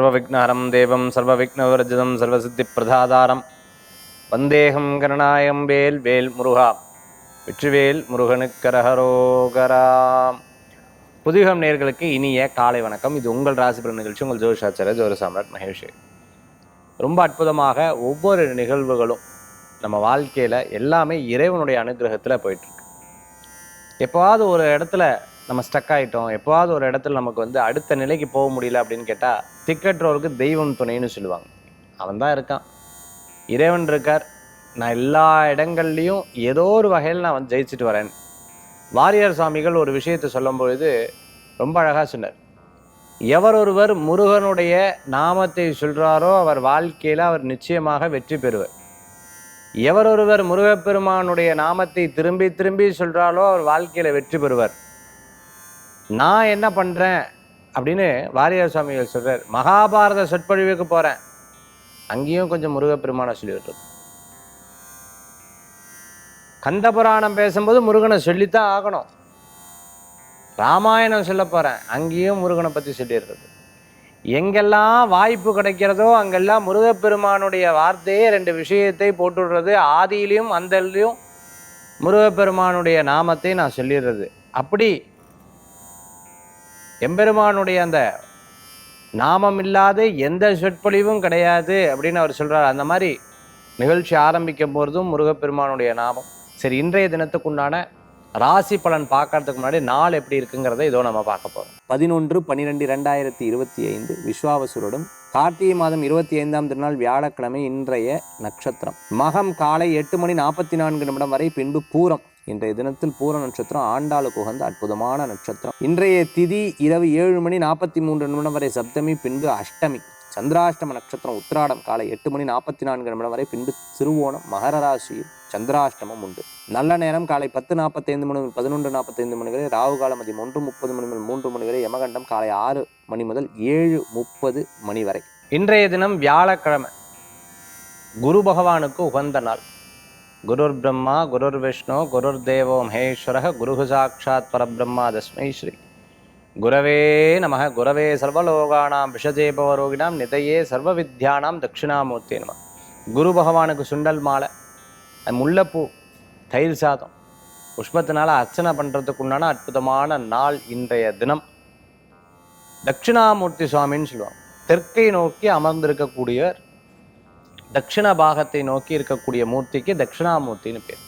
சர்வவிக்னஹரம் தேவம் சர்வவிக்னவர்ஜிதம் சர்வசித்திப்பிரதாதாரம் வந்தேகம் கருணாயம் வேல் வேல் முருகா வெற்றிவேல் முருகனுக்கரஹரோகராம். புதிகம் நேயர்களுக்கு இனிய காலை வணக்கம். இது உங்கள் ராசிபலன் நிகழ்ச்சி. உங்கள் ஜோதிஷாச்சாரிய ஜோதி சாம்ராட் மகேஷ். ரொம்ப அற்புதமாக ஒவ்வொரு நிகழ்வுகளும் நம்ம வாழ்க்கையில் எல்லாமே இறைவனுடைய அனுகிரகத்தில் போயிட்டுருக்கு. எப்போவாவது ஒரு இடத்துல நம்ம ஸ்டக் ஆகிட்டோம், எப்போவாவது ஒரு இடத்துல நமக்கு அடுத்த நிலைக்கு போக முடியல அப்படின்னு கேட்டால் திக்கற்றோருக்கு தெய்வம் துணைன்னு சொல்லுவாங்க. அவன் தான் இருக்கான், இறைவன் இருக்கார், நான் எல்லா இடங்கள்லையும் ஏதோ ஒரு வகையில் நான் ஜெயிச்சுட்டு வரேன். வாரியார் சுவாமிகள் ஒரு விஷயத்தை சொல்லும் பொழுது ரொம்ப அழகாக சொன்னார். எவரொருவர் முருகனுடைய நாமத்தை சொல்கிறாரோ அவர் வாழ்க்கையில் அவர் நிச்சயமாக வெற்றி பெறுவார். எவரொருவர் முருகப்பெருமானுடைய நாமத்தை திரும்பி திரும்பி சொல்கிறாரோ அவர் வாழ்க்கையில் வெற்றி பெறுவார். நான் என்ன பண்ணுறேன் அப்படின்னு வாரியார் சுவாமிகள் சொல்கிறார். மகாபாரத சொற்பொழிவுக்கு போகிறேன், அங்கேயும் கொஞ்சம் முருகப்பெருமானை சொல்லிவிடுறது. கந்த புராணம் பேசும்போது முருகனை சொல்லித்தான் ஆகணும். ராமாயணம் சொல்ல போகிறேன், அங்கேயும் முருகனை பற்றி சொல்லிடுறது. எங்கெல்லாம் வாய்ப்பு கிடைக்கிறதோ அங்கெல்லாம் முருகப்பெருமானுடைய வார்த்தையே ரெண்டு விஷயத்தை போட்டுடுறது. ஆதியிலையும் அந்தலையும் முருகப்பெருமானுடைய நாமத்தை நான் சொல்லிடுறது. அப்படி எம்பெருமானுடைய அந்த நாமம் இல்லாத எந்த சொற்பொழிவும் கிடையாது அப்படின்னு அவர் சொல்கிறார். அந்த மாதிரி நிகழ்ச்சி ஆரம்பிக்கும் போதும் முருகப்பெருமானுடைய நாமம். சரி, இன்றைய தினத்துக்குண்டான ராசி பலன் பார்க்கறதுக்கு முன்னாடி நாள் எப்படி இருக்குங்கிறத இதோ நம்ம பார்க்க போகிறோம். 11/12/2025 விஸ்வாவசுருடன் கார்த்திகை மாதம் 25ஆம் திருநாள் வியாழக்கிழமை. இன்றைய நட்சத்திரம் மகம் காலை 8:44 வரை, பின்பு பூரம். இன்றைய தினத்தில் பூர நட்சத்திரம் ஆண்டாளுக்கு உகந்த அற்புதமான நட்சத்திரம். இன்றைய திதி இரவு 7:43 வரை சப்தமி, பின்பு அஷ்டமி. சந்திராஷ்டம நட்சத்திரம் உத்திராடம் காலை 8:44 வரை, பின்பு திருவோணம். மகர ராசியில் சந்திராஷ்டமம் உண்டு. நல்ல நேரம் காலை 10:45 முதல் 11:45 வரை, ராகு காலம் மதியம் 1:30 முதல் 3 வரை, யமகண்டம் காலை 6 முதல் 7:30 வரை. இன்றைய தினம் வியாழக்கிழமை, குரு பகவானுக்கு உகந்த நாள். குருர் பிரம்மா குருர் விஷ்ணு குருர் தேவோ மகேஸ்வரः குருஹு சாட்சாத் பரபிரம்மா தஸ்மை ஸ்ரீ குரவே நமः. குரவே சர்வலோகானாம் விஷஜே பவரோகிணாம் நிதையே சர்வ வித்யானாம் தட்சிணாமூர்த்தி நம. குரு பகவானுக்கு சுண்டல் மாலை, முல்லைப்பூ, தயிர் சாதம், புஷ்பத்தினால அர்ச்சனை பண்ணுறதுக்கு உண்டான அற்புதமான நாள் இன்றைய தினம். தட்சிணாமூர்த்தி சுவாமின்னு சொல்லுவாங்க. தெற்கை நோக்கி அமர்ந்திருக்கக்கூடியவர், தட்சிண பாகத்தை நோக்கி இருக்கக்கூடிய மூர்த்திக்கு தட்சிணாமூர்த்தின்னு பேர்.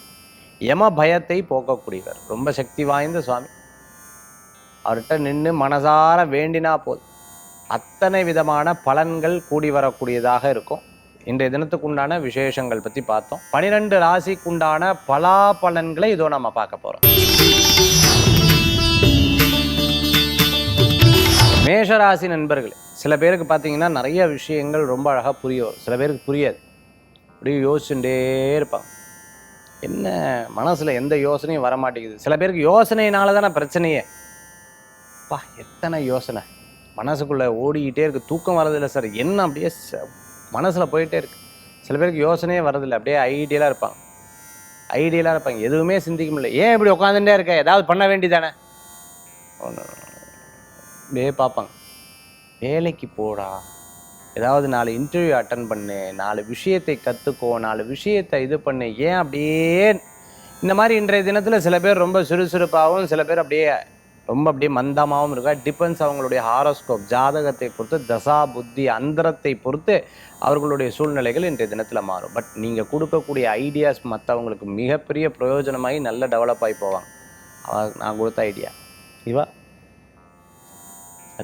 யம பயத்தை போக்கக்கூடியவர், ரொம்ப சக்தி வாய்ந்த சுவாமி. அவர்கிட்ட நின்று மனசார வேண்டினா போதும், அத்தனை விதமான பலன்கள் கூடி வரக்கூடியதாக இருக்கும். இன்றைய தினத்துக்குண்டான விசேஷங்கள் பற்றி பார்த்தோம். 12 ராசிக்குண்டான பலாபலன்களை இதோ நம்ம பார்க்க போகிறோம். மேஷராசி நண்பர்களே, சில பேருக்கு பார்த்தீங்கன்னா நிறைய விஷயங்கள் ரொம்ப அழகாக புரிய வரும், சில பேருக்கு புரியாது. அப்படியே யோசிச்சுட்டே இருப்பாங்க, என்ன மனசில் எந்த யோசனையும் வரமாட்டேங்குது. சில பேருக்கு யோசனையினால தானே பிரச்சனையே. எத்தனை யோசனை மனசுக்குள்ளே ஓடிக்கிட்டே இருக்குது, தூக்கம் வரதில்லை சார், என்ன அப்படியே மனசில் போயிட்டே இருக்கு. சில பேருக்கு யோசனையே வரதில்லை, அப்படியே ஐடியலாக இருப்பாங்க. எதுவுமே சிந்திக்க முடியல. ஏன் இப்படி உட்காந்துட்டே இருக்க, ஏதாவது பண்ண வேண்டியதானே அப்படியே பார்ப்பாங்க. வேலைக்கு போடா, ஏதாவது 4 இன்டர்வியூ அட்டன் பண்ணு, 4 விஷயத்தை கற்றுக்கோ, 4 விஷயத்தை இது பண்ணு. ஏன் அப்படியே இந்த மாதிரி இன்றைய தினத்தில் சில பேர் ரொம்ப சுறுசுறுப்பாகவும், சில பேர் அப்படியே மந்தமாகவும் இருக்கா. டிபெண்ட்ஸ் அவங்களுடைய ஹாரோஸ்கோப், ஜாதகத்தை பொறுத்து, தசா புத்தி அந்தரத்தை பொறுத்து அவர்களுடைய சூழ்நிலைகள் இன்றைய தினத்தில் மாறும். பட் நீங்கள் கொடுக்கக்கூடிய ஐடியாஸ் மற்றவங்களுக்கு மிகப்பெரிய பிரயோஜனமாகி நல்ல டெவலப் ஆகி போவாங்க. நான் கொடுத்த ஐடியா இவா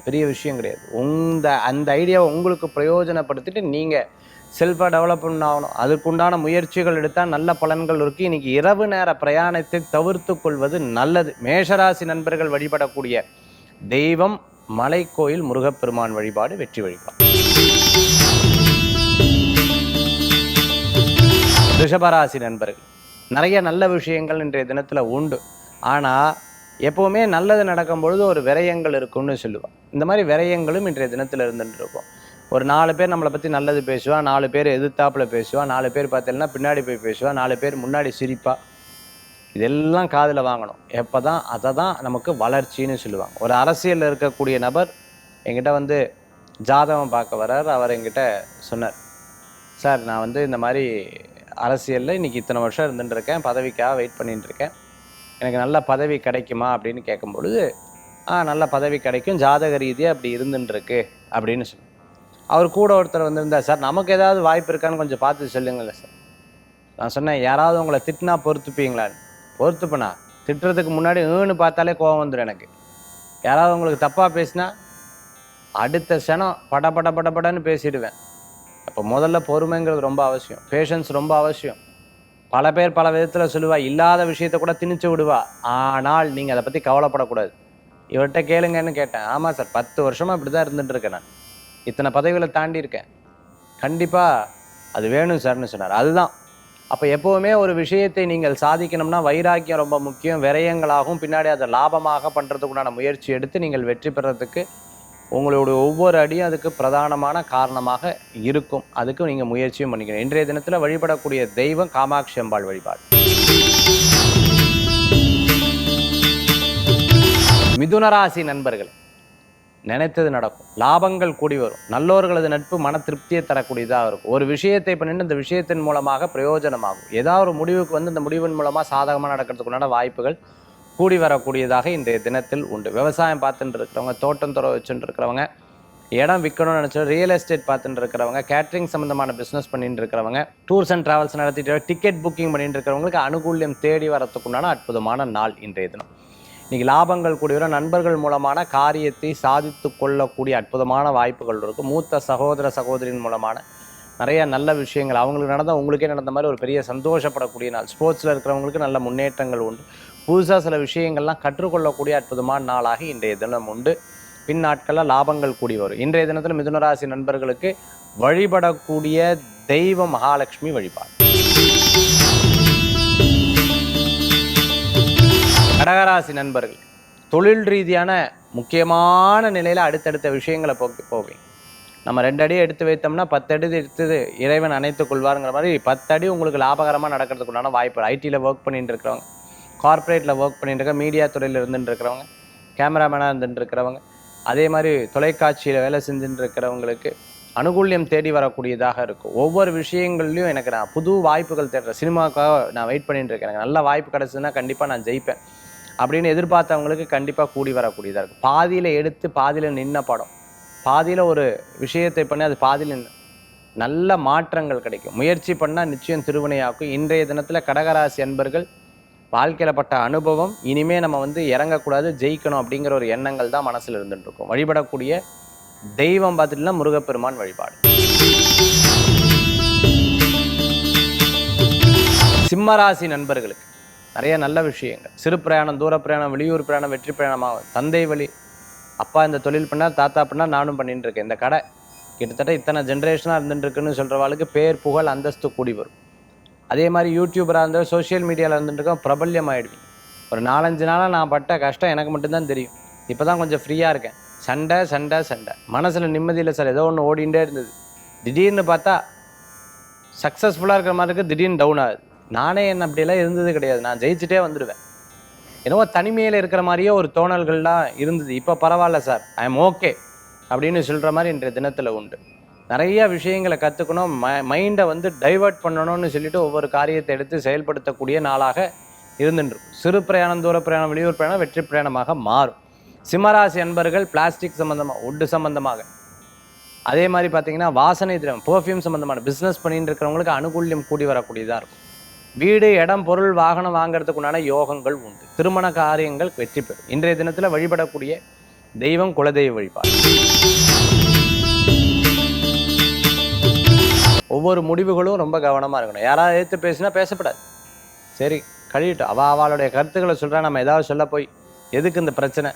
பெரிய விஷயம் கிடையாது. அந்த ஐடியாவை உங்களுக்கு பிரயோஜனப்படுத்திட்டு நீங்கள் செல்ஃபாக டெவலப்மெண்ட் ஆகணும். அதுக்குண்டான முயற்சிகள் எடுத்தால் நல்ல பலன்கள் இருக்குது. இன்றைக்கி இரவு நேர பிரயாணத்தை தவிர்த்து கொள்வது நல்லது. மேஷராசி நண்பர்கள் வழிபடக்கூடிய தெய்வம் மலைக்கோயில் முருகப்பெருமான் வழிபாடு வெற்றி வழிபாடு. ரிஷபராசி நண்பர்கள், நிறைய நல்ல விஷயங்கள் இன்றைய தினத்தில் உண்டு. ஆனால் எப்போவுமே நல்லது நடக்கும் பொழுது ஒரு விரயங்கள் இருக்குன்னு சொல்லுவாள். இந்த மாதிரி விரயங்களும் இன்றைய தினத்தில் இருந்துட்டு இருக்கும். ஒரு 4 பேர் நம்மளை பற்றி நல்லது பேசுவா, 4 பேர் எதிர்த்தாப்பில் பேசுவா, 4 பேர் பார்த்தீங்கன்னா பின்னாடி போய் பேசுவா, 4 பேர் முன்னாடி சிரிப்பா. இதெல்லாம் காதில் வாங்கணும். எப்போ தான் அதை தான் நமக்கு வளர்ச்சின்னு சொல்லுவாங்க. ஒரு அரசியலில் இருக்கக்கூடிய நபர் என்கிட்ட ஜாதகம் பார்க்க வர்றார். அவர் என்கிட்ட சொன்னார், சார் நான் வந்து இந்த மாதிரி அரசியலில் இன்றைக்கி இத்தனை வருஷம் இருந்துட்டுருக்கேன், பதவிக்காக வெயிட் பண்ணிட்டுருக்கேன், எனக்கு நல்ல பதவி கிடைக்குமா அப்படின்னு கேட்கும்பொழுது, நல்ல பதவி கிடைக்கும், ஜாதக ரீதியாக அப்படி இருந்துட்டுருக்கு அப்படின்னு சொன்னார். அவர் கூட ஒருத்தர் வந்திருந்தார், சார் நமக்கு ஏதாவது வாய்ப்பு இருக்கான்னு கொஞ்சம் பார்த்து சொல்லுங்களேன் சார். நான் சொன்னேன், யாராவது உங்களை திட்டினா பொறுத்துப்பீங்களான்னு. பொறுத்துப்பண்ணா, திட்டுறதுக்கு முன்னாடி பார்த்தாலே கோவம் வந்துடும் எனக்கு. யாராவது உங்களுக்கு தப்பாக பேசினா அடுத்த க்ஷணம் படன்னு பேசிடுவேன். அப்போ முதல்ல பொறுமைங்கிறது ரொம்ப அவசியம், பேஷன்ஸ் ரொம்ப அவசியம். பல பேர் பல விதத்தில் சொல்லுவா, இல்லாத விஷயத்த கூட திணிச்சு விடுவா. ஆனால் நீங்கள் அதை பற்றி கவலைப்படக்கூடாது. இவர்கிட்ட கேளுங்கன்னு கேட்டேன். ஆமாம் சார், 10 வருஷமாக இப்படி தான் இருந்துகிட்ருக்கேன், நான் இத்தனை பதவிகளை தாண்டி இருக்கேன், கண்டிப்பாக அது வேணும் சார்னு சொன்னார். அதுதான். அப்போ எப்போவுமே ஒரு விஷயத்தை நீங்கள் சாதிக்கணும்னா வைராக்கியம் ரொம்ப முக்கியம். விரயங்களாகவும் பின்னாடி அதை லாபமாக பண்ணுறதுக்குண்டான முயற்சி எடுத்து நீங்கள் வெற்றி பெறத்துக்கு உங்களுடைய ஒவ்வொரு அடியும் அதுக்கு பிரதானமான காரணமாக இருக்கும். அதுக்கு நீங்கள் முயற்சியும் பண்ணிக்கணும். இன்றைய தினத்தில் வழிபடக்கூடிய தெய்வம் காமாட்சி அம்பாள் வழிபாடு. மிதுனராசி நண்பர்கள், நினைத்தது நடக்கும், லாபங்கள் கூடி வரும், நல்லோர்களது நட்பு மன திருப்தியை தரக்கூடியதாக இருக்கும். ஒரு விஷயத்தை பண்ணிட்டு இந்த விஷயத்தின் மூலமாக பிரயோஜனமாகும். ஏதாவது ஒரு முடிவுக்கு வந்து இந்த முடிவின் மூலமாக சாதகமாக நடக்கிறதுக்குண்டான வாய்ப்புகள் கூடி வரக்கூடியதாக இன்றைய தினத்தில் உண்டு. விவசாயம் பார்த்துட்டு இருக்கிறவங்க, தோட்டம் துறை வச்சுட்டு இருக்கிறவங்க, இடம் விற்கணும்னு நினச்சா ரியல் எஸ்டேட் பார்த்துட்டு இருக்கிறவங்க, கேட்ரிங் சம்மந்தமான பிஸ்னஸ் பண்ணிட்டு இருக்கிறவங்க, டூர்ஸ் அண்ட் ட்ராவல்ஸ் நடத்திட்டு டிக்கெட் புக்கிங் பண்ணிட்டு இருக்கிறவங்களுக்கு அனுகூல்யம் தேடி வரத்துக்குண்டான அற்புதமான நாள் இன்றைய தினம். இன்றைக்கி லாபங்கள் கூடிய நண்பர்கள் மூலமான காரியத்தை சாதித்து கொள்ளக்கூடிய அற்புதமான வாய்ப்புகள் இருக்கும். மூத்த சகோதர சகோதரின் மூலமான நிறைய நல்ல விஷயங்கள் அவங்களுக்கு நடந்தால் உங்களுக்கே நடந்த மாதிரி ஒரு பெரிய சந்தோஷப்படக்கூடிய நாள். ஸ்போர்ட்ஸில் இருக்கிறவங்களுக்கு நல்ல முன்னேற்றங்கள் உண்டு. புதுசாக சில விஷயங்கள்லாம் கற்றுக்கொள்ளக்கூடிய அற்புதமான நாளாக இன்றைய தினம் உண்டு. பின் நாட்களில் லாபங்கள் கூடி வரும். இன்றைய தினத்தில் மிதுனராசி நண்பர்களுக்கு வழிபடக்கூடிய தெய்வ மகாலட்சுமி வழிபாடு. கடகராசி நண்பர்கள், தொழில் ரீதியான முக்கியமான நிலையில் அடுத்தடுத்த விஷயங்களை போவீங்க. நம்ம 2 அடி எடுத்து வைத்தோம்னா 10 அடி எடுத்தது இறைவன் அணைத்துக் கொள்வாருங்கிற மாதிரி 10 அடி உங்களுக்கு லாபகரமாக நடக்கிறதுக்குண்டான வாய்ப்பு. ஐடியில் ஒர்க் பண்ணிட்டு இருக்கிறவங்க, கார்ப்பரேட்டில் ஒர்க் பண்ணிட்டு இருக்க, மீடியா துறையில் இருந்துட்டு இருக்கிறவங்க, கேமராமேனாக இருந்துட்டு இருக்கிறவங்க, அதே மாதிரி தொலைக்காட்சியில் வேலை செஞ்சுட்டு இருக்கிறவங்களுக்கு அனுகூல்யம் தேடி வரக்கூடியதாக இருக்கும். ஒவ்வொரு விஷயங்கள்லையும் எனக்கு நான் புது வாய்ப்புகள் தேடுறேன், சினிமாவுக்காக நான் வெயிட் பண்ணிட்டு இருக்கேன், எனக்கு நல்ல வாய்ப்பு கிடச்சதுன்னா கண்டிப்பாக நான் ஜெயிப்பேன் அப்படின்னு எதிர்பார்த்தவங்களுக்கு கண்டிப்பாக கூடி வரக்கூடியதாக இருக்குது. பாதியில் எடுத்து பாதியில் நின்ன படம், பாதியில் ஒரு விஷயத்தை பண்ணி அது பாதியில் நல்ல மாற்றங்கள் கிடைக்கும். முயற்சி பண்ணால் நிச்சயம் திருவினையாக்கும். இன்றைய தினத்தில் கடகராசி அன்பர்கள் வாழ்க்கையில் பட்ட அனுபவம் இனிமேல் நம்ம வந்து இறங்கக்கூடாது, ஜெயிக்கணும் அப்படிங்கிற ஒரு எண்ணங்கள் தான் மனசில் இருந்துட்டு இருக்கும். வழிபடக்கூடிய தெய்வம் பார்த்துட்டுனா முருகப்பெருமான் வழிபாடு. சிம்மராசி நண்பர்களுக்கு நிறைய நல்ல விஷயங்கள், சிறு பிரயாணம், தூர பிரயாணம், வெளியூர் பிரயாணம், வெற்றி பிரயாணமாகும். தந்தை வழி, அப்பா இந்த தொழில் பண்ணால், தாத்தா பண்ணால், நானும் பண்ணிட்டு இருக்கேன், இந்த கடை கிட்டத்தட்ட இத்தனை ஜென்ரேஷனாக இருந்துட்டுருக்குன்னு சொல்கிறவாளுக்கு பேர் புகழ் அந்தஸ்து கூடி வரும். அதே மாதிரி யூடியூபராக இருந்தால் சோஷியல் மீடியாவில் இருந்துட்டுருக்கோம், பிரபல்யம் ஆகிடுவீங்க. ஒரு 4-5 நாளாக நான் பட்ட கஷ்டம் எனக்கு மட்டும்தான் தெரியும். இப்போ தான் கொஞ்சம் ஃப்ரீயாக இருக்கேன். சண்டை மனசில் நிம்மதியில் சார், ஏதோ ஒன்று ஓடிண்டே இருந்தது. திடீர்னு பார்த்தா சக்ஸஸ்ஃபுல்லாக இருக்கிற மாதிரி இருக்குது, திடீர்னு டவுன் ஆகுது. நானே என்ன அப்படியெல்லாம் இருந்தது கிடையாது, நான் ஜெயிச்சுட்டே வந்துடுவேன். என்னவோ தனிமையில் இருக்கிற மாதிரியே ஒரு தோணல்கள்லாம் இருந்தது. இப்போ பரவாயில்ல சார், ஐ எம் ஓகே அப்படின்னு சொல்கிற மாதிரி இன்றைய தினத்தில் உண்டு. நிறைய விஷயங்களை கற்றுக்கணும், மைண்டை வந்து டைவர்ட் பண்ணணும்னு சொல்லிட்டு ஒவ்வொரு காரியத்தை எடுத்து செயல்படுத்தக்கூடிய நாளாக இருந்துருக்கும். சிறு பிரயாணம், தூர பிரயாணம், வெளியூர் பிரயாணம் வெற்றி பிரயாணமாக மாறும். சிம்மராசி அன்பர்கள் பிளாஸ்டிக் சம்மந்தமாக, உட்டு சம்மந்தமாக, அதே மாதிரி பார்த்தீங்கன்னா வாசனை திரவம், பெர்ஃப்யூம் சம்மந்தமான பிஸ்னஸ் பண்ணிட்டு இருக்கிறவங்களுக்கு அனுகூல்யம் கூடி வரக்கூடியதாக இருக்கும். வீடு, இடம், பொருள், வாகனம் வாங்கிறதுக்குண்டான யோகங்கள் உண்டு. திருமண காரியங்கள் வெற்றி பெறும். இன்றைய தினத்தில் வழிபடக்கூடிய தெய்வம் குலதெய்வ வழிபாடு. ஒவ்வொரு முடிவுகளும் ரொம்ப கவனமாக இருக்கணும். யாராவது எடுத்து பேசினா பேசப்படாது, சரி கழியட்டும், அவளுடைய கருத்துக்களை சொல்கிறா, நம்ம ஏதாவது சொல்ல போய் எதுக்கு இந்த பிரச்சனை.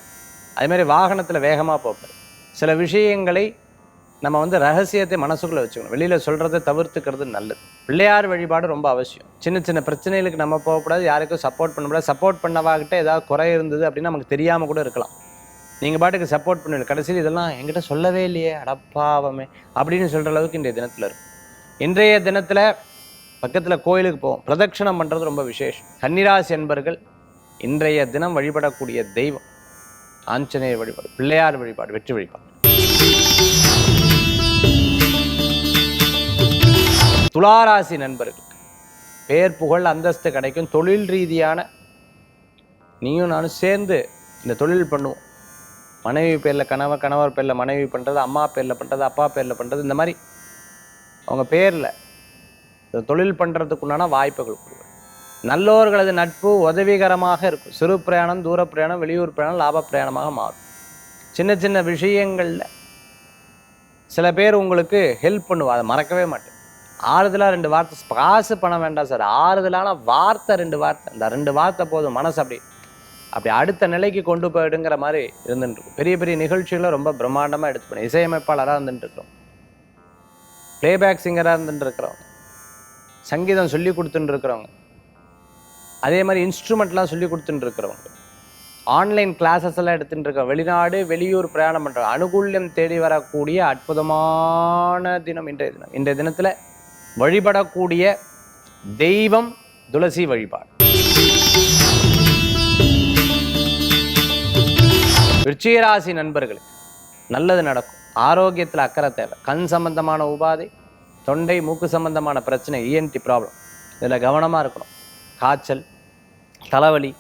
அதேமாதிரி வாகனத்தில் வேகமாக போகக்கூடாது. சில விஷயங்களை நம்ம வந்து ரகசியத்தை மனசுக்குள்ளே வச்சுக்கணும், வெளியில் சொல்கிறத தவிர்த்துக்கிறது நல்லது. பிள்ளையார் வழிபாடு ரொம்ப அவசியம். சின்ன சின்ன பிரச்சனைகளுக்கு நம்ம போகக்கூடாது, யாருக்கும் சப்போர்ட் பண்ணக்கூடாது. சப்போர்ட் பண்ணவாகிட்ட ஏதாவது குறை இருந்தது அப்படின்னா நமக்கு தெரியாமல் கூட இருக்கலாம். நீங்கள் பாட்டுக்கு சப்போர்ட் பண்ணுவீங்க, கடைசியில் இதெல்லாம் என்கிட்ட சொல்லவே இல்லையே, அடப்பாவமே அப்படின்னு சொல்கிற அளவுக்கு இன்றைய தினத்தில் இருக்கும். இன்றைய தினத்தில் பக்கத்தில் கோயிலுக்கு போவோம், பிரதட்சணம் பண்ணுறது ரொம்ப விசேஷம். கன்னிராசி என்பர்கள் இன்றைய தினம் வழிபடக்கூடிய தெய்வம் ஆஞ்சநேயர் வழிபாடு, பிள்ளையார் வழிபாடு வெற்றி வழிபாடு. துளாராசி நண்பர்களுக்கு பேர் புகழ் அந்தஸ்து கிடைக்கும். தொழில் ரீதியான நீயும் நானும் சேர்ந்து இந்த தொழில் பண்ணுவோம். மனைவி பேரில் கணவர், கணவர் பேரில் மனைவி பண்ணுறது, அம்மா பேரில் பண்ணுறது, அப்பா பேரில் பண்ணுறது, இந்த மாதிரி அவங்க பேரில் தொழில் பண்ணுறதுக்குண்டான வாய்ப்புகள் கொடுக்கும். நல்லோர்களது நட்பு உதவிகரமாக இருக்கும். சிறு பிரயாணம், தூர பிரயாணம், வெளியூர் பிரயாணம் லாப பிரயாணமாக மாறும். சின்ன சின்ன விஷயங்களில் சில பேர் உங்களுக்கு ஹெல்ப் பண்ணுவா, அதை மறக்கவே மாட்டேன். ஆறுதலாக 2 வார்த்தை, காசு பணம் வேண்டாம் சார், ஆறுதலான வார்த்தை 2 வார்த்தை, அந்த 2 வார்த்தை போதும், மனசு அப்படி அடுத்த நிலைக்கு கொண்டு போயிடுங்கிற மாதிரி இருந்துட்டுருக்கும். பெரிய பெரிய நிகழ்ச்சிகளை ரொம்ப பிரம்மாண்டமாக எடுத்து பண்ணி இசையமைப்பாளராக இருந்துட்டு இருக்கிறோம், பிளேபேக் சிங்கராக இருந்துட்டு இருக்கிறவங்க, சங்கீதம் சொல்லி கொடுத்துட்டு இருக்கிறவங்க, அதே மாதிரி இன்ஸ்ட்ருமெண்ட்லாம் சொல்லி கொடுத்துட்டு இருக்கிறவங்க, ஆன்லைன் கிளாஸஸ் எல்லாம் எடுத்துட்டு இருக்க, வெளிநாடு வெளியூர் பிரயாணம் பண்ணுற அனுகூல்யம் தேடி வரக்கூடிய அற்புதமான தினம் இன்றைய தினம். இன்றைய தினத்தில் வழிபடக்கூடிய தெய்வம் துளசி வழிபாடு. விருச்சிகராசி நண்பர்களுக்கு நல்லது நடக்கும். ஆரோக்கியத்தில் அக்கறை தேவை. கண் சம்பந்தமான உபாதை, தொண்டை மூக்கு சம்பந்தமான பிரச்சனை, இஎன்டி ப்ராப்ளம், இதில் கவனமாக இருக்கணும். காய்ச்சல், தலைவலி,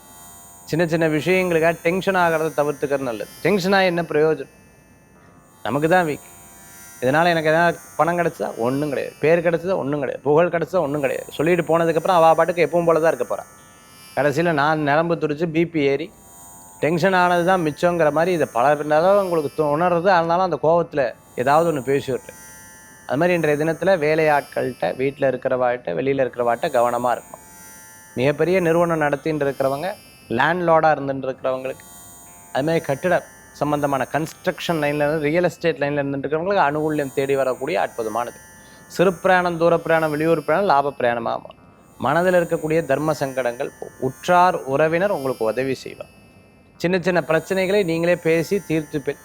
சின்ன சின்ன விஷயங்களுக்காக டென்ஷன் ஆகிறத தவிர்த்துக்கிறது நல்லது. டென்ஷனாக என்ன பிரயோஜனம்? நமக்கு தான் வீக். இதனால் எனக்கு எதாவது பணம் கிடச்சதா? ஒன்றும் கிடையாது. பேர் கிடச்சதா? ஒன்றும் கிடையாது. புகழ் கிடச்சதா? ஒன்றும் கிடையாது. சொல்லிட்டு போனதுக்கப்புறம் அவள் பாட்டுக்கு எப்பவும் போல தான் இருக்க போகிறான். கடைசியில் நான் நரம்பு துடிச்சு பிபி ஏறி டென்ஷன் ஆனது தான் மிச்சங்கிற மாதிரி இதை பல தடவை உங்களுக்கு உணர்றது. அதனால அந்த கோபத்தில் ஏதாவது ஒன்று பேசி விட்டேன். அது மாதிரி இன்றைய தினத்தில் வேலையாட்கள்கிட்ட, வீட்டில் இருக்கிறவாட்ட, வெளியில் இருக்கிறவாட்ட கவனமாக இருக்கும். மிகப்பெரிய நிறுவனம் நடத்தின்னு இருக்கிறவங்க, லேண்ட்லார்டாக இருந்துட்டு இருக்கிறவங்களுக்கு, அதுமாதிரி கட்டிட சம்பந்தமான கன்ஸ்ட்ரக்ஷன் லைனில், ரியல் எஸ்டேட் லைனில் இருந்துட்டு இருக்கிறவங்களுக்கு அனுகூல்யம் தேடி வரக்கூடிய அற்புதமானது. சிறு பிரயாணம், தூர பிரயாணம், வெளியூர் பிரயாணம் லாப பிரயாணமாக. மனதில் இருக்கக்கூடிய தர்ம சங்கடங்கள், உற்றார் உறவினர் உங்களுக்கு உதவி செய்வார். சின்ன சின்ன பிரச்சனைகளை நீங்களே பேசி தீர்த்துப்பேன்.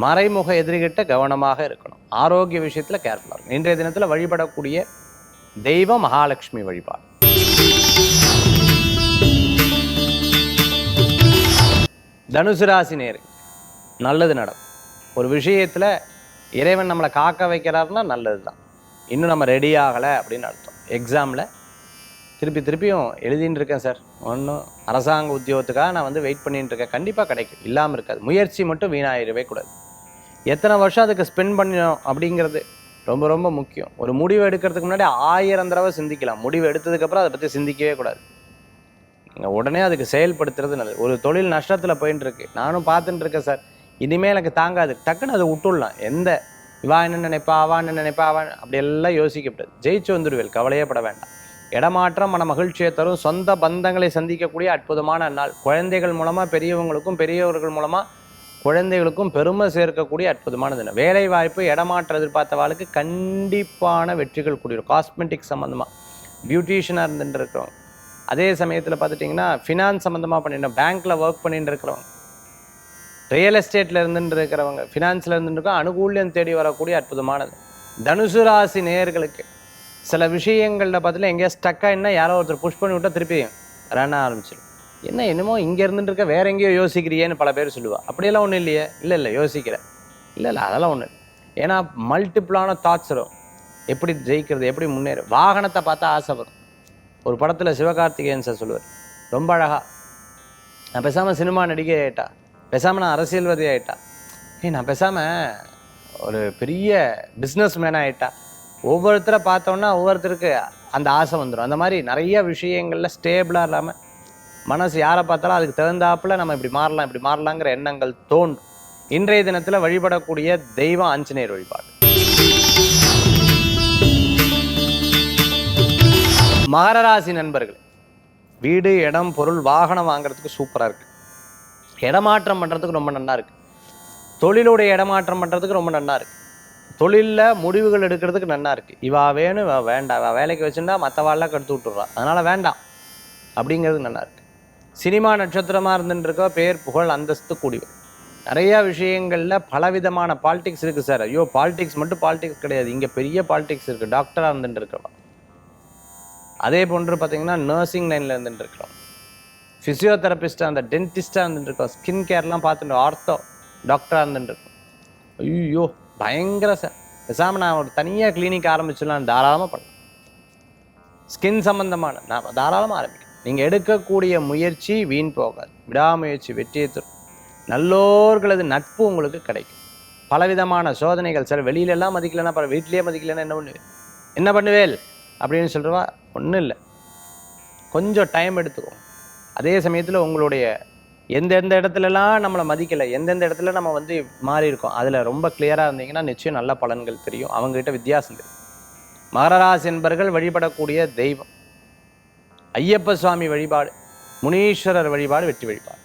மறைமுக எதிரிகிட்ட கவனமாக இருக்கணும். ஆரோக்கிய விஷயத்தில் கேர்ஃபுல்லாக இருக்கும். இன்றைய தினத்தில் வழிபடக்கூடிய தெய்வம் மகாலட்சுமி வழிபாடு. தனுசு ராசி நேயர்கள் நல்லது நடக்கும். ஒரு விஷயத்தில் இறைவன் நம்மளை காக்க வைக்கிறாருன்னா நல்லது தான். இன்னும் நம்ம ரெடி ஆகலை அப்படின்னு அர்த்தம். எக்ஸாமில் திருப்பியும் எழுதின்னு இருக்கேன் சார், ஒன்றும் அரசாங்க உத்தியோகத்துக்காக நான் வெயிட் பண்ணிட்டு இருக்கேன், கண்டிப்பாக கிடைக்கும், இல்லாமல் இருக்காது. முயற்சி மட்டும் வீணாயிடவே கூடாது. எத்தனை வருஷம் அதுக்கு ஸ்பெண்ட் பண்ணணும் அப்படிங்கிறது ரொம்ப ரொம்ப முக்கியம். ஒரு முடிவு எடுக்கிறதுக்கு முன்னாடி 1000 தடவை சிந்திக்கலாம். முடிவு எடுத்ததுக்கப்புறம் அதை பற்றி சிந்திக்கவே கூடாது. உடனே அதுக்கு செயல்படுத்துறது நல்லது. ஒரு தொழில் நஷ்டத்தில் போயிட்டு இருக்கு, நானும் பார்த்துட்டு இருக்கேன் சார், இனிமேல் எனக்கு தாங்காது, டக்குன்னு அதை விட்டுடலாம். எந்த இவா என்ன நினைப்பா, அவா என்ன நினைப்பா, அவன் அப்படியெல்லாம் யோசிக்கப்படாது. ஜெயிச்சு வந்துடுவேல், கவலையே பட வேண்டாம். இடமாற்றம் மன மகிழ்ச்சியை தரும். சொந்த பந்தங்களை சந்திக்கக்கூடிய அற்புதமான நாள். குழந்தைகள் மூலமாக பெரியவங்களுக்கும், பெரியவர்கள் மூலமாக குழந்தைகளுக்கும் பெருமை சேர்க்கக்கூடிய அற்புதமான தினம். வேலை வாய்ப்பு, இடமாற்றம் எதிர்பார்த்தவாளுக்கு கண்டிப்பான வெற்றிகள் கூடியும். காஸ்மெட்டிக் சம்மந்தமாக, பியூட்டிஷியனாக இருந்துட்டு இருக்கிறவங்க, அதே சமயத்தில் பார்த்துட்டிங்கன்னா ஃபினான்ஸ் சம்மந்தமாக பண்ணிட்டு, பேங்க்கில் ஒர்க் பண்ணிட்டு இருக்கிறவங்க, ரியல் எஸ்டேட்டில் இருந்துட்டு இருக்கிறவங்க, ஃபினான்ஸில் இருந்துட்டு இருக்கோம், அனுகூல்யம் தேடி வரக்கூடிய அற்புதமானது. தனுசு ராசி நேயர்களுக்கு சில விஷயங்களில் பார்த்துட்டு எங்கேயா ஸ்டக்காக யாரோ ஒருத்தர் புஷ் பண்ணி விட்டால் திருப்பி ரன் ஆரம்பிச்சிடும். என்னமோ இங்கே இருந்துட்டு இருக்க, வேற எங்கேயோ யோசிக்கிறியேன்னு பல பேர் சொல்லுவா. அப்படியெல்லாம் ஒன்றும் இல்லையே. இல்லை யோசிக்கிறேன், இல்லை அதெல்லாம் ஒன்று. ஏன்னா மல்டிப்புளான தாட்ஸ் வரும். எப்படி ஜெயிக்கிறது, எப்படி முன்னேறும். வாகனத்தை பார்த்தா ஆசை வரும். ஒரு படத்தில் சிவகார்த்திகேயன் சார் சொல்லுவார் ரொம்ப அழகா, நான் பேசாமல் சினிமா நடிகை ஆகிட்டா, பேசாமல் நான் அரசியல்வாதி ஆகிட்டா, நான் பேசாமல் ஒரு பெரிய பிஸ்னஸ் மேன் ஆகிட்டா. ஒவ்வொருத்தரை பார்த்தோன்னா ஒவ்வொருத்தருக்கு அந்த ஆசை வந்துடும். அந்த மாதிரி நிறைய விஷயங்களில் ஸ்டேபிளாக இல்லாமல் மனசு யாரை பார்த்தாலும் அதுக்கு தகுந்தாப்புல நம்ம இப்படி மாறலாங்கிற எண்ணங்கள் தோன்றும். இன்றைய தினத்தில் வழிபடக்கூடிய தெய்வம் ஆஞ்சநேயர் வழிபாடு. மகர ராசி நண்பர்கள், வீடு, இடம், பொருள், வாகனம் வாங்குறதுக்கு சூப்பராக இருக்குது. இடமாற்றம் பண்ணுறதுக்கு ரொம்ப நல்லா இருக்குது. தொழிலுடைய இடமாற்றம் பண்ணுறதுக்கு ரொம்ப நல்லா இருக்குது. தொழிலில் முடிவுகள் எடுக்கிறதுக்கு நல்லா இருக்குது. இவா வேணும், இவா வேண்டாம், இவா வேலைக்கு வச்சுருந்தா மற்றவாள்லாம் கெடுத்து விட்டுடுறா, அதனால் வேண்டாம் அப்படிங்கிறது நல்லா இருக்குது. சினிமா நட்சத்திரமாக இருந்துட்டு இருக்கோ, பேர் புகழ் அந்தஸ்து கூடிவர். நிறையா விஷயங்களில் பலவிதமான பாலிடிக்ஸ் இருக்குது சார். ஐயோ பாலிடிக்ஸ் மட்டும் பாலிடிக்ஸ் கிடையாது, இங்கே பெரிய பாலிடிக்ஸ் இருக்குது. டாக்டராக இருந்துட்டு இருக்கிறோம், அதே போன்று பார்த்தீங்கன்னா நர்சிங் லைனில் இருந்துட்டு இருக்கிறோம், ஃபிசியோதெரபிஸ்டாக, அந்த டென்டிஸ்டாக இருந்துட்டு இருக்கோம், ஸ்கின் கேர்லாம் பார்த்துட்டு ஆர்த்தோ டாக்டராக இருந்துட்டு இருக்கோம். ஐயோ பயங்கர சார், பேசாமல் நான் ஒரு தனியாக கிளினிக் ஆரம்பிச்சிடலாம், தாராளமாக பண்ணலாம். ஸ்கின் சம்பந்தமான நான் தாராளமாக ஆரம்பிக்கும். நீங்கள் எடுக்கக்கூடிய முயற்சி வீண் போகாது. விடாமுயற்சி வெற்றியை தரும். நல்லோர்களது நட்பு உங்களுக்கு கிடைக்கும். பலவிதமான சோதனைகள் சார் வெளியிலெல்லாம் மதிக்கலைன்னா பல வீட்டிலேயே மதிக்கலைன்னா என்ன பண்ணுவேல் அப்படின்னு சொல்கிறவா ஒன்றும் இல்லை. கொஞ்சம் டைம் எடுத்துக்கோங்க. அதே சமயத்தில் உங்களுடைய எந்தெந்த இடத்துலலாம் நம்மளை மதிக்கலை, எந்தெந்த இடத்துல நம்ம வந்து மாறி இருக்கோம், அதில் ரொம்ப கிளியராக இருந்தீங்கன்னா நிச்சயம் நல்ல பலன்கள் தெரியும். அவங்ககிட்ட வித்தியாசம் தெரியும். மகராசி என்பர்கள் வழிபடக்கூடிய தெய்வம் ஐயப்ப சுவாமி வழிபாடு, முனீஸ்வரர் வழிபாடு வெற்றி வழிபாடு.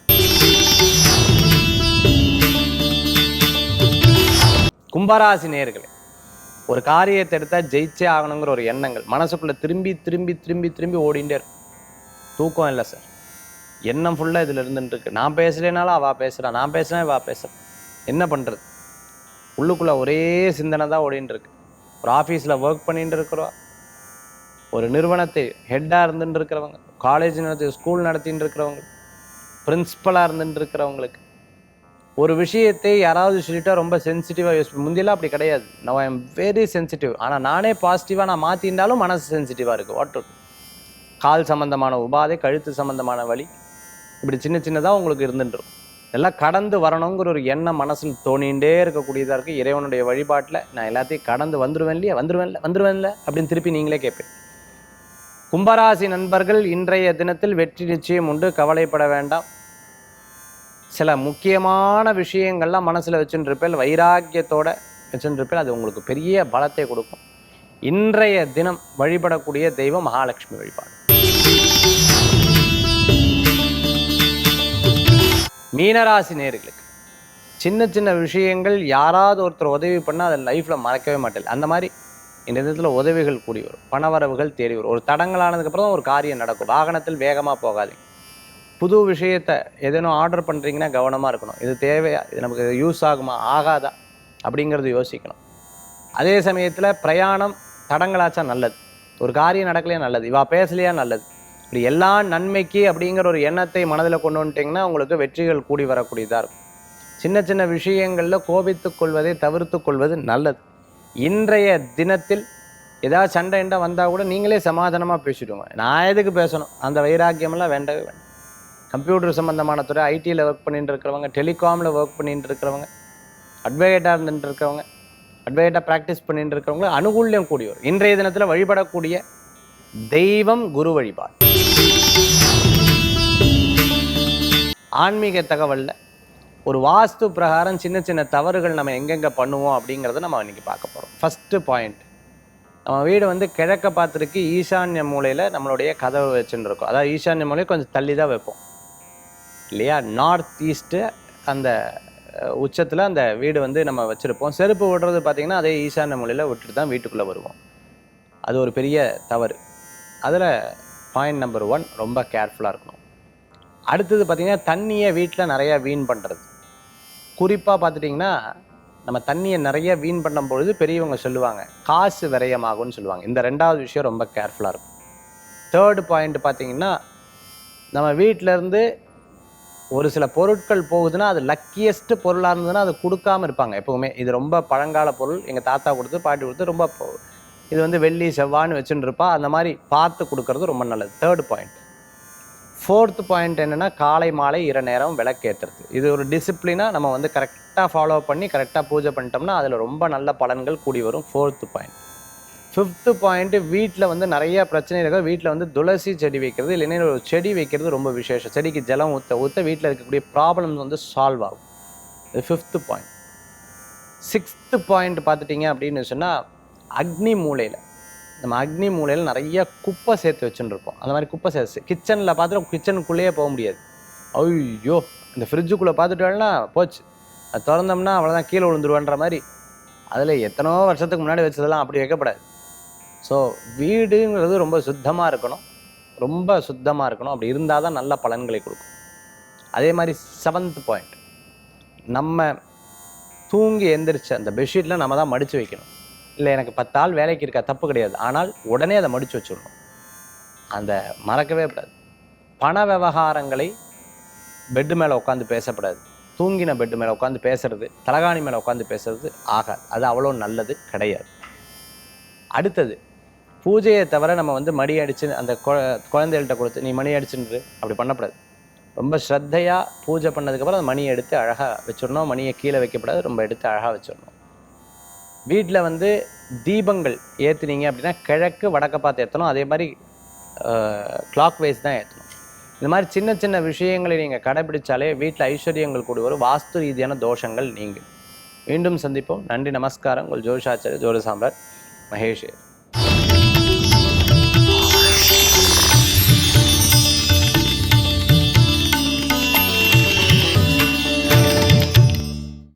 கும்பராசி நேயர்களே, ஒரு காரியத்தை எடுத்தால் ஜெயிச்சே ஆகணுங்கிற ஒரு எண்ணங்கள் மனசுக்குள்ளே திரும்பி திரும்பி திரும்பி திரும்பி ஓடிண்டே இருக்கும். தூக்கம் இல்லை சார், எண்ணம் ஃபுல்லாக இதில் இருந்துருக்கு. நான் பேசுகிறேனாலும் அவள் பேசுகிறான், நான் பேசுகிறேன் இவள் பேசுகிறேன், என்ன பண்ணுறது? உள்ளுக்குள்ளே ஒரே சிந்தனை தான் ஓடின்னு இருக்கு. ஒரு ஆஃபீஸில் ஒர்க் பண்ணிட்டு இருக்கிறோம், ஒரு நிறுவனத்தை ஹெட்டாக இருந்துட்டு இருக்கிறவங்க, காலேஜ் நடத்தி ஸ்கூல் நடத்தின்னு இருக்கிறவங்க, பிரின்சிபலாக இருந்துட்டு இருக்கிறவங்களுக்கு ஒரு விஷயத்தை யாராவது சொல்லிட்டா ரொம்ப சென்சிட்டிவாக யூஸ் பண்ணி, முந்தியெல்லாம் அப்படி கிடையாது. Now I am very sensitive. ஆனால் நானே பாசிட்டிவாக நான் மாற்றிருந்தாலும் மனசு சென்சிட்டிவாக இருக்குது. வாட் டு, கால் சம்மந்தமான உபாதை, கழுத்து சம்மந்தமான வலி, இப்படி சின்ன சின்னதாக உங்களுக்கு இருந்துட்டுருக்கும். இதெல்லாம் கடந்து வரணுங்கிற ஒரு எண்ணம் மனசில் தோணிகிட்டே இருக்கக்கூடியதாக இருக்குது. இறைவனுடைய வழிபாட்டில் நான் எல்லாத்தையும் கடந்து வந்துடுவேன்ல அப்படின்னு திருப்பி நீங்களே கேட்பேன். கும்பராசி நண்பர்கள், இன்றைய தினத்தில் வெற்றி நிச்சயம் உண்டு, கவலைப்பட வேண்டாம். சில முக்கியமான விஷயங்கள்லாம் மனசில் வச்சுருப்பேன், வைராக்கியத்தோடு வச்சுருப்பேன், அது உங்களுக்கு பெரிய பலத்தை கொடுக்கும். இன்றைய தினம் வழிபடக்கூடிய தெய்வம் மகாலட்சுமி வழிபாடு. மீனராசி நேயர்களுக்கு சின்ன சின்ன விஷயங்கள் யாராவது ஒருத்தர் உதவி பண்ணால் அதை லைஃப்பில் மறக்கவே மாட்டேன். அந்த மாதிரி இந்த விதத்தில் உதவிகள் கூடி வரும், பணவரவுகள் தேடி வரும். ஒரு தடங்களானதுக்கப்புறம் ஒரு காரியம் நடக்கும். வாகனத்தில் வேகமாக போகாதீங்க. புது விஷயத்தை எதனோ ஆர்டர் பண்ணுறீங்கன்னா கவனமாக இருக்கணும். இது தேவையா, இது நமக்கு யூஸ் ஆகுமா ஆகாதா அப்படிங்கிறது யோசிக்கணும். அதே சமயத்தில் பிரயாணம் தடங்களாச்சா நல்லது, ஒரு காரியம் நடக்கலையா நல்லது, இவா பேசலையா நல்லது, இப்படி எல்லா நன்மைக்கு அப்படிங்கிற ஒரு எண்ணத்தை மனதில் கொண்டு வந்துட்டிங்கன்னா உங்களுக்கு வெற்றிகள் கூடி வரக்கூடியதாக இருக்கும். சின்ன சின்ன விஷயங்களில் கோபித்து கொள்வதை தவிர்த்து கொள்வது நல்லது. இன்றைய தினத்தில் ஏதாவது சண்டை வந்தால் கூட நீங்களே சமாதானமாக பேசிடுவோங்க. நான் எதுக்கு பேசணும், அந்த வைராக்கியமெல்லாம் வேண்டவே வேண்டாம். கம்ப்யூட்டர் சம்மந்தமான துறை, ஐடியில் ஒர்க் பண்ணிட்டு இருக்கிறவங்க, டெலிகாமில் ஒர்க் பண்ணிட்டு இருக்கிறவங்க, அட்வொகேட்டாக இருந்துட்டு இருக்கிறவங்க, அட்வொகேட்டாக ப்ராக்டிஸ் பண்ணிட்டு இருக்கிறவங்க அனுகூல்யம் கூடி வரும். இன்றைய தினத்தில் வழிபடக்கூடிய தெய்வம் குரு வழிபாடு. ஆன்மீக தகவலில் ஒரு வாஸ்து பிரகாரம் சின்ன சின்ன தவறுகள் நம்ம எங்கெங்கே பண்ணுவோம் அப்படிங்கிறத நம்ம இன்றைக்கி பார்க்க போகிறோம். ஃபஸ்ட்டு பாயிண்ட், நம்ம வீடு வந்து கிழக்க பார்த்துருக்கு, ஈசான்ய மூலையில் நம்மளுடைய கதவை வச்சுன்னு இருக்கோம். அதாவது ஈசான்ய மூலையை கொஞ்சம் தள்ளி தான் வைப்போம் இல்லையா. நார்த் ஈஸ்ட்டு அந்த உச்சத்தில் அந்த வீடு வந்து நம்ம வச்சுருப்போம். செருப்பு விடுறது பார்த்திங்கன்னா அதே ஈசான்ய மூலையில் விட்டுட்டு தான் வீட்டுக்குள்ளே வருவோம். அது ஒரு பெரிய தவறு. அதில் பாயிண்ட் நம்பர் 1, ரொம்ப கேர்ஃபுல்லாக இருக்கணும். அடுத்தது பார்த்திங்கன்னா தண்ணியை வீட்டில் நிறையா வீண் பண்ணுறது. குறிப்பாக பார்த்துட்டிங்கன்னா நம்ம தண்ணியை நிறைய வீண் பண்ணும் பொழுது பெரியவங்க சொல்லுவாங்க காசு விரயமாகும்னு சொல்லுவாங்க. இந்த 2வது விஷயம் ரொம்ப கேர்ஃபுல்லாக இருக்கும். 3rd பாயிண்ட் பார்த்திங்கன்னா நம்ம வீட்டிலேருந்து ஒரு சில பொருட்கள் போகுதுன்னா அது லக்கியஸ்ட் பொருளாக இருந்ததுன்னா அது கொடுக்காமல் இருப்பாங்க எப்போவுமே. இது ரொம்ப பழங்கால பொருள், எங்கள் தாத்தா கொடுத்து பாட்டி கொடுத்து, ரொம்ப இது வந்து வெள்ளி செவ்வான்னு வச்சுன்னு இருப்பா, அந்த மாதிரி பார்த்து கொடுக்கறது ரொம்ப நல்லது. 3rd point. 4th பாயிண்ட் என்னென்னா காலை மாலை 2 நேரம் விளக்கேற்றுறது. இது ஒரு டிசிப்ளினாக நம்ம வந்து கரெக்டாக ஃபாலோ பண்ணி கரெக்டாக பூஜை பண்ணிட்டோம்னா அதில் ரொம்ப நல்ல பலன்கள் கூடி வரும். 4th point. 5th பாயிண்ட்டு, வீட்டில் வந்து நிறைய பிரச்சனை இருக்குது. வீட்டில் வந்து துளசி செடி வைக்கிறது, இல்லைன்னா ஒரு செடி வைக்கிறது ரொம்ப விசேஷம். செடிக்கு ஜலம் ஊற்ற வீட்டில் இருக்கக்கூடிய ப்ராப்ளம்ஸ் வந்து சால்வ் ஆகும். இது 5th பாயிண்ட். 6th பாயிண்ட் பார்த்துட்டிங்க அப்படின்னு சொன்னால் அக்னி மூலையில், நம்ம அக்னி மூலையில் நிறைய குப்பை சேர்த்து வச்சுன்னு இருப்போம். அந்த மாதிரி குப்பை சேர்த்து கிச்சனில் பார்த்துட்டு கிச்சனுக்குள்ளேயே போக முடியாது. ஐயோ, இந்த ஃப்ரிட்ஜுக்குள்ளே பார்த்துட்டோம்னா போச்சு, அது திறந்தோம்னா அவ்வளோதான் கீழே விழுந்துருவான்ற மாதிரி. அதில் எத்தனோ வருஷத்துக்கு முன்னாடி வச்சதெல்லாம் அப்படி வைக்கப்படாது. ஸோ வீடுங்கிறது ரொம்ப சுத்தமாக இருக்கணும், ரொம்ப சுத்தமாக இருக்கணும். அப்படி இருந்தால் தான் நல்ல பலன்களை கொடுக்கும். அதே மாதிரி 7th பாயிண்ட், நம்ம தூங்கி எந்திரிச்சு அந்த பெட்ஷீட்டில் நம்ம தான் மடித்து வைக்கணும். இல்லை எனக்கு 10 ஆள் வேலைக்கு இருக்கா, தப்பு கிடையாது. ஆனால் உடனே அதை மடித்து வச்சுடணும், அந்த மறக்கவே கூடாது. பண விவகாரங்களை பெட்டு மேலே உட்காந்து பேசப்படாது. தூங்கின பெட்டு மேலே உட்காந்து பேசுறது, தலகாணி மேலே உட்காந்து பேசுறது ஆகாது. அது அவ்வளோ நல்லது கிடையாது. அடுத்தது பூஜையை தவிர நம்ம வந்து மணி அடிச்சு அந்த குழந்தைகள்கிட்ட கொடுத்து நீ மணி அடிச்சுன்று அப்படி பண்ணக்கூடாது. ரொம்ப ஸ்ரத்தையாக பூஜை பண்ணதுக்கப்புறம் அந்த மணியை எடுத்து அழகாக வச்சிடணும். மணியை கீழே வைக்கப்படாது, ரொம்ப எடுத்து அழகாக வச்சிடணும். வீட்டில் வந்து தீபங்கள் ஏற்றுனீங்க அப்படின்னா கிழக்கு வடக்க பார்த்து ஏற்றணும். அதே மாதிரி கிளாக் வைஸ் தான் ஏற்றணும். இந்த மாதிரி சின்ன சின்ன விஷயங்களை நீங்கள் கடைபிடிச்சாலே வீட்டில் ஐஸ்வர்யங்கள் கூடி வரும். வாஸ்து ரீதியான தோஷங்கள் நீங்கும். மீண்டும் சந்திப்போம். நன்றி, நமஸ்காரம். உங்கள் ஜோதிஷாச்சாரியர் ஜோதிட சாம்ராட் மகேஷ்.